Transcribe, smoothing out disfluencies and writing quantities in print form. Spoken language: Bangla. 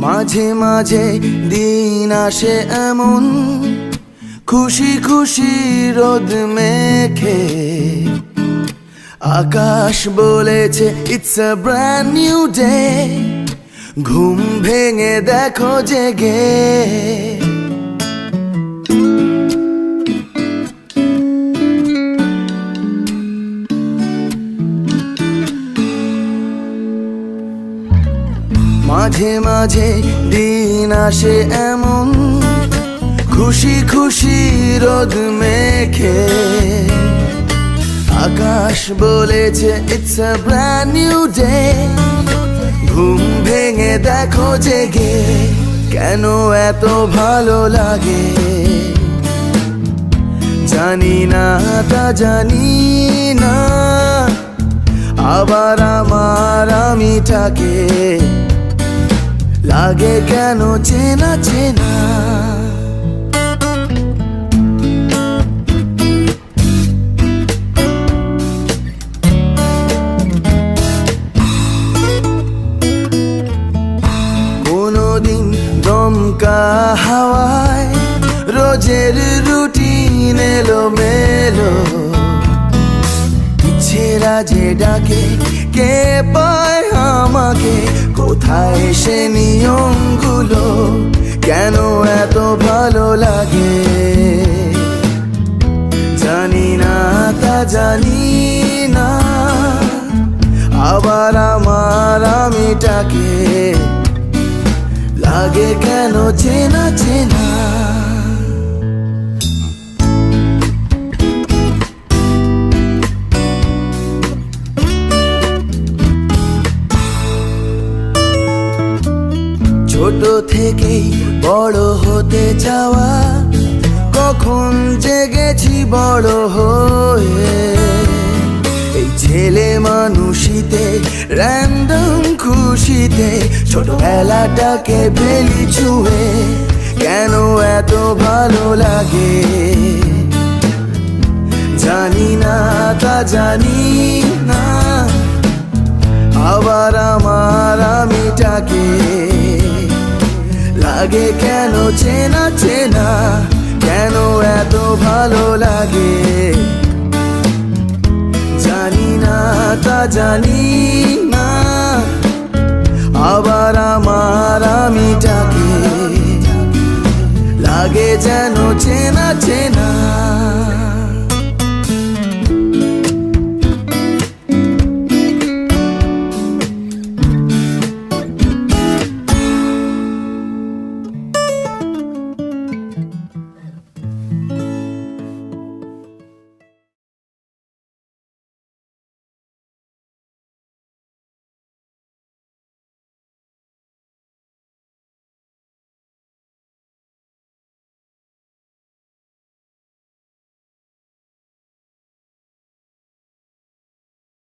মাঝে মাঝে দিন আসে এমন খুশি খুশি রোদ মেখে আকাশ বলেছে it's a brand new day. ঘুম ভেঙে দেখো জেগে মাঝে মাঝে দিন আসে এমন খুশি খুশি রোদ মেখে আকাশ বলেছে it's a brand new day. ঘুম ভেঙে দেখো জেগে কেন এত ভালো লাগে জানি না, তা জানি না। আবার আমার আমিটাকে লাগে কেন চেনা চেনা। কোনদিন দমকা হাওয়ায় রোজের রুটিন এলো মেলো, ইচ্ছেরা যে ডাকে কে পায় আমাকে, কোথায় সে নিয়মগুলো কেন এত ভালো লাগে জানি না, তা জানি না। আবার আমার আমিটাকে লাগে কেন চেনা চেনা। ছোট থেকেই বড় হতে চাওয়া, কখন জেগেছি বড় হয়ে এই ছেলে মানুষিতে র্যান্ডম খুশিতে ছোটবেলাটাকে ফেলি ছুঁয়ে কেন এত ভালো লাগে জানি না, তা জানি না। আবার আমার আমিটাকে লাগে কেন চেনা চেনা, কেন এত ভালো লাগে জানি না, তা জানি না। আবার আমার আমিটাকে লাগে যেন চেনা চেনা।